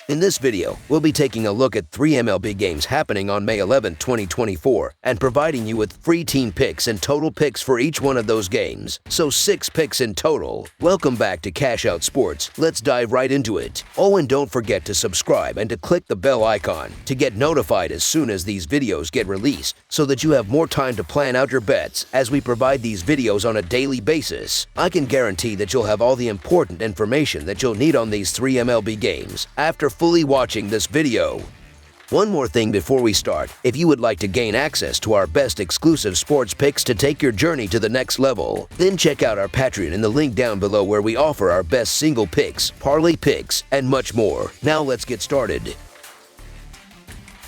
In this video, we'll be taking a look at 3 MLB games happening on May 11, 2024, and providing you with free team picks and total picks for each one of those games. So 6 picks in total. Welcome back to Cash Out Sports. Let's dive right into it. Oh, and don't forget to subscribe and to click the bell icon to get notified as soon as these videos get released, so that you have more time to plan out your bets as we provide these videos on a daily basis. I can guarantee that you'll have all the important information that you'll need on these 3 MLB games after fully watching this video. One more thing before we start: if you would like to gain access to our best exclusive sports picks to take your journey to the next level, then check out our Patreon in the link down below, where we offer our best single picks, parlay picks, and much more. Now let's get started.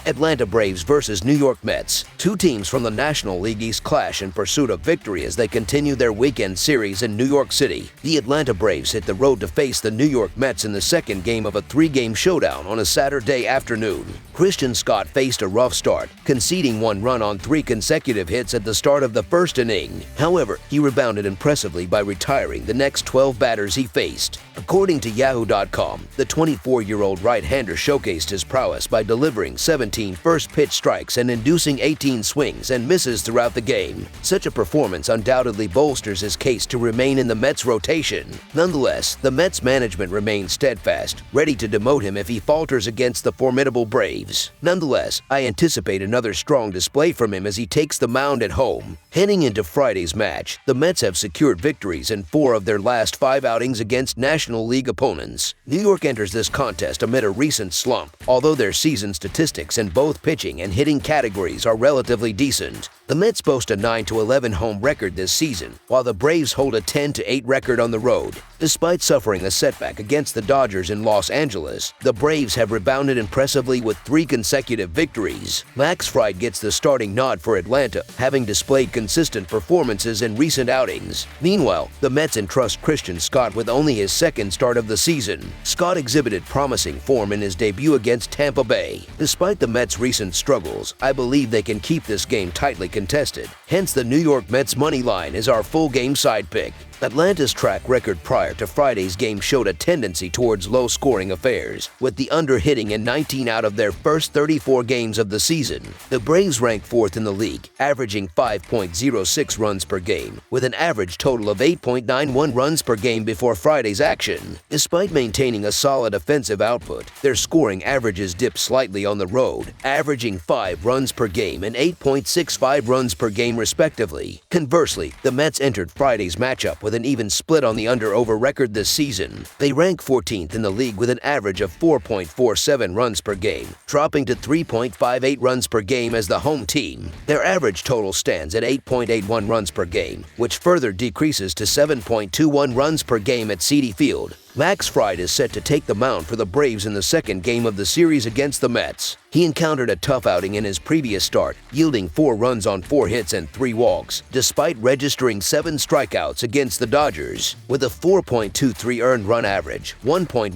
Atlanta Braves versus New York Mets. Two teams from the National League East clash in pursuit of victory as they continue their weekend series in New York City. The Atlanta Braves hit the road to face the New York Mets in the second game of a 3-game showdown on a Saturday afternoon. Christian Scott faced a rough start, conceding 1 run on 3 consecutive hits at the start of the first inning. However, he rebounded impressively by retiring the next 12 batters he faced. According to Yahoo.com, the 24-year-old right-hander showcased his prowess by delivering 17 first-pitch strikes and inducing 18 swings and misses throughout the game. Such a performance undoubtedly bolsters his case to remain in the Mets' rotation. Nonetheless, the Mets management remains steadfast, ready to demote him if he falters against the formidable Braves. Nonetheless, I anticipate another strong display from him as he takes the mound at home. Heading into Friday's match, the Mets have secured victories in 4 of their last 5 outings against National League opponents. New York enters this contest amid a recent slump, although their season statistics in both pitching and hitting categories are relatively decent. The Mets boast a 9-11 home record this season, while the Braves hold a 10-8 record on the road. Despite suffering a setback against the Dodgers in Los Angeles, the Braves have rebounded impressively with 3 consecutive victories. Max Fried gets the starting nod for Atlanta, having displayed consistent performances in recent outings. Meanwhile, the Mets entrust Christian Scott with only his second start of the season. Scott exhibited promising form in his debut against Tampa Bay. Despite the Mets' recent struggles, I believe they can keep this game tightly contested. Hence, the New York Mets money line is our full game side pick. Atlanta's track record prior to Friday's game showed a tendency towards low-scoring affairs, with the under hitting in 19 out of their first 34 games of the season. The Braves rank 4th in the league, averaging 5.06 runs per game, with an average total of 8.91 runs per game before Friday's action. Despite maintaining a solid offensive output, their scoring averages dipped slightly on the road, averaging 5 runs per game and 8.65 runs per game respectively. Conversely, the Mets entered Friday's matchup with an even split on the under-over record this season. They rank 14th in the league with an average of 4.47 runs per game, dropping to 3.58 runs per game as the home team. Their average total stands at 8.81 runs per game, which further decreases to 7.21 runs per game at Citi Field. Max Fried is set to take the mound for the Braves in the second game of the series against the Mets. He encountered a tough outing in his previous start, yielding 4 runs on 4 hits and 3 walks, despite registering 7 strikeouts against the Dodgers. With a 4.23 earned run average, 1.15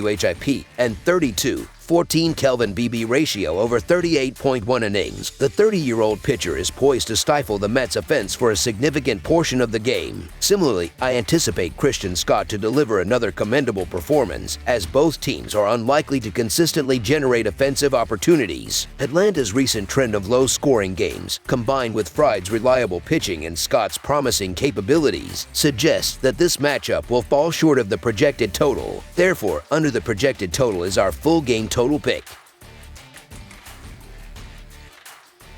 WHIP, and 14 Kelvin BB ratio over 38.1 innings, the 30-year-old pitcher is poised to stifle the Mets' offense for a significant portion of the game. Similarly, I anticipate Christian Scott to deliver another commendable performance, as both teams are unlikely to consistently generate offensive opportunities. Atlanta's recent trend of low-scoring games, combined with Fried's reliable pitching and Scott's promising capabilities, suggests that this matchup will fall short of the projected total. Therefore, under the projected total is our full game total pick.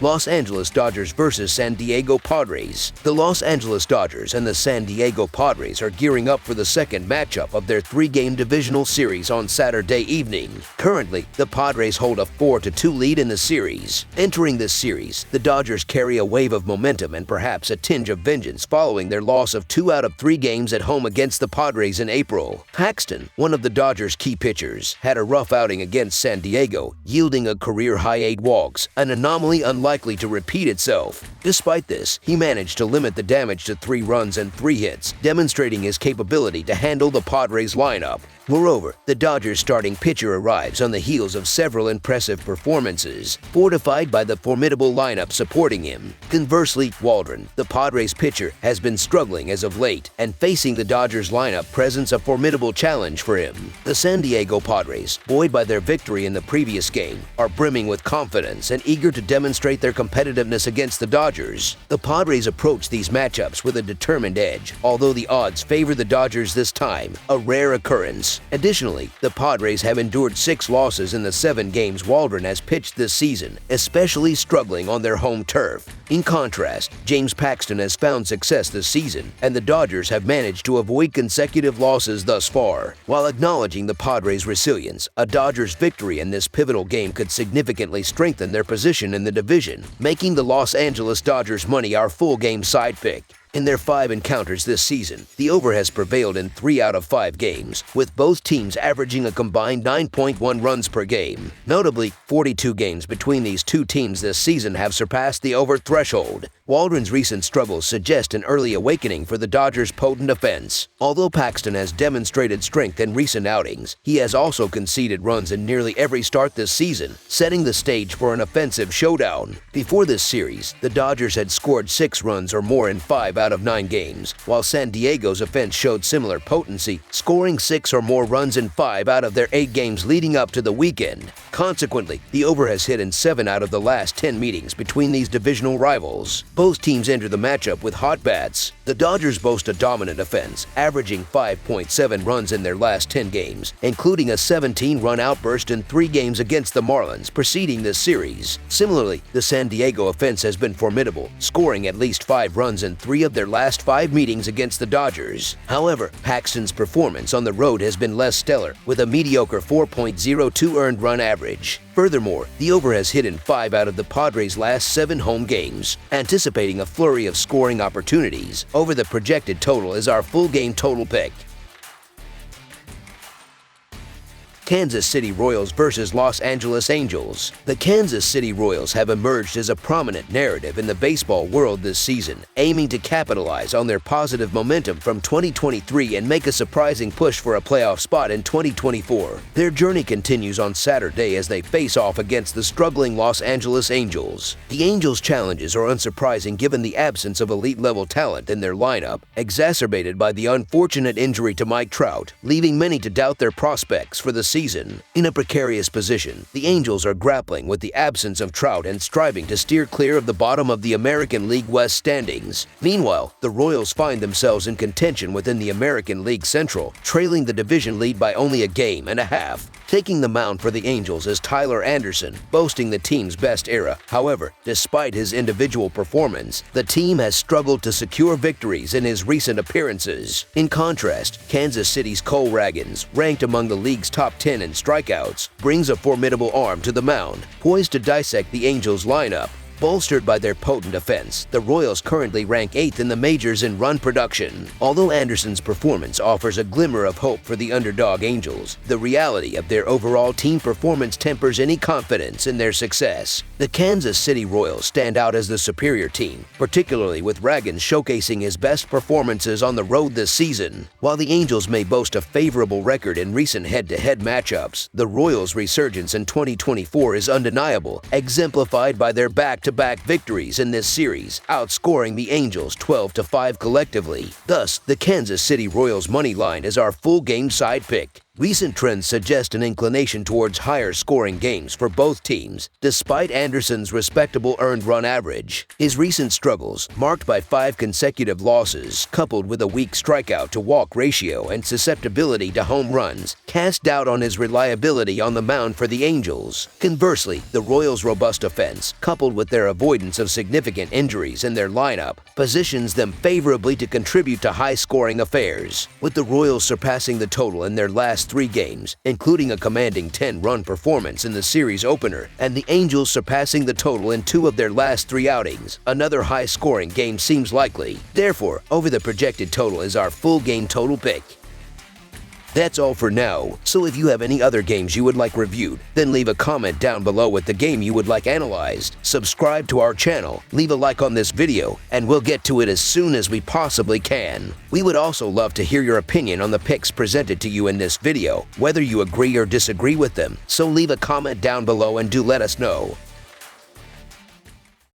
Los Angeles Dodgers versus San Diego Padres. The Los Angeles Dodgers and the San Diego Padres are gearing up for the second matchup of their 3-game divisional series on Saturday evening. Currently, the Padres hold a 4-2 lead in the series. Entering this series, the Dodgers carry a wave of momentum and perhaps a tinge of vengeance following their loss of 2 out of 3 games at home against the Padres in April. Paxton, one of the Dodgers' key pitchers, had a rough outing against San Diego, yielding a career-high 8 walks, an anomaly unlikely to repeat itself. Despite this, he managed to limit the damage to 3 runs and 3 hits, demonstrating his capability to handle the Padres lineup. Moreover, the Dodgers' starting pitcher arrives on the heels of several impressive performances, fortified by the formidable lineup supporting him. Conversely, Waldron, the Padres pitcher, has been struggling as of late, and facing the Dodgers lineup presents a formidable challenge for him. The San Diego Padres, buoyed by their victory in the previous game, are brimming with confidence and eager to demonstrate their competitiveness against the Dodgers. The Padres approach these matchups with a determined edge, although the odds favor the Dodgers this time, a rare occurrence. Additionally, the Padres have endured 6 losses in the 7 games Waldron has pitched this season, especially struggling on their home turf. In contrast, James Paxton has found success this season, and the Dodgers have managed to avoid consecutive losses thus far. While acknowledging the Padres' resilience, a Dodgers victory in this pivotal game could significantly strengthen their position in the division, making the Los Angeles Dodgers money our full game side pick. In their 5 encounters this season, the over has prevailed in 3 out of 5 games, with both teams averaging a combined 9.1 runs per game. Notably, 42 games between these two teams this season have surpassed the over threshold. Waldron's recent struggles suggest an early awakening for the Dodgers' potent offense. Although Paxton has demonstrated strength in recent outings, he has also conceded runs in nearly every start this season, setting the stage for an offensive showdown. Before this series, the Dodgers had scored 6 runs or more in 5 out of 9 games, while San Diego's offense showed similar potency, scoring 6 or more runs in 5 out of their 8 games leading up to the weekend. Consequently, the over has hit in 7 out of the last 10 meetings between these divisional rivals. Both teams enter the matchup with hot bats. The Dodgers boast a dominant offense, averaging 5.7 runs in their last 10 games, including a 17-run outburst in 3 games against the Marlins preceding this series. Similarly, the San Diego offense has been formidable, scoring at least 5 runs in 3 of their last 5 meetings against the Dodgers. However, Paxton's performance on the road has been less stellar, with a mediocre 4.02 earned run average. Furthermore, the over has hit in 5 out of the Padres' last 7 home games. Anticipating a flurry of scoring opportunities, over the projected total is our full game total pick. Kansas City Royals versus Los Angeles Angels. The Kansas City Royals have emerged as a prominent narrative in the baseball world this season, aiming to capitalize on their positive momentum from 2023 and make a surprising push for a playoff spot in 2024. Their journey continues on Saturday as they face off against the struggling Los Angeles Angels. The Angels' challenges are unsurprising given the absence of elite-level talent in their lineup, exacerbated by the unfortunate injury to Mike Trout, leaving many to doubt their prospects for the season. In a precarious position, the Angels are grappling with the absence of Trout and striving to steer clear of the bottom of the American League West standings. Meanwhile, the Royals find themselves in contention within the American League Central, trailing the division lead by only a game and a half. Taking the mound for the Angels is Tyler Anderson, boasting the team's best era. However, despite his individual performance, the team has struggled to secure victories in his recent appearances. In contrast, Kansas City's Cole Ragans, ranked among the league's top 10 in strikeouts, brings a formidable arm to the mound, poised to dissect the Angels' lineup. Bolstered by their potent offense, the Royals currently rank 8th in the majors in run production. Although Anderson's performance offers a glimmer of hope for the underdog Angels, the reality of their overall team performance tempers any confidence in their success. The Kansas City Royals stand out as the superior team, particularly with Ragans showcasing his best performances on the road this season. While the Angels may boast a favorable record in recent head-to-head matchups, the Royals' resurgence in 2024 is undeniable, exemplified by their back-to-back victories in this series, outscoring the Angels 12-5 collectively. Thus, the Kansas City Royals money line is our full game side pick. Recent trends suggest an inclination towards higher-scoring games for both teams, despite Anderson's respectable earned run average. His recent struggles, marked by 5 consecutive losses, coupled with a weak strikeout-to-walk ratio and susceptibility to home runs, cast doubt on his reliability on the mound for the Angels. Conversely, the Royals' robust offense, coupled with their avoidance of significant injuries in their lineup, positions them favorably to contribute to high-scoring affairs. With the Royals surpassing the total in their last 3 games, including a commanding 10-run performance in the series opener, and the Angels surpassing the total in 2 of their last 3 outings, another high-scoring game seems likely. Therefore, over the projected total is our full game total pick. That's all for now, so if you have any other games you would like reviewed, then leave a comment down below with the game you would like analyzed. Subscribe to our channel, leave a like on this video, and we'll get to it as soon as we possibly can. We would also love to hear your opinion on the picks presented to you in this video, whether you agree or disagree with them, so leave a comment down below and do let us know.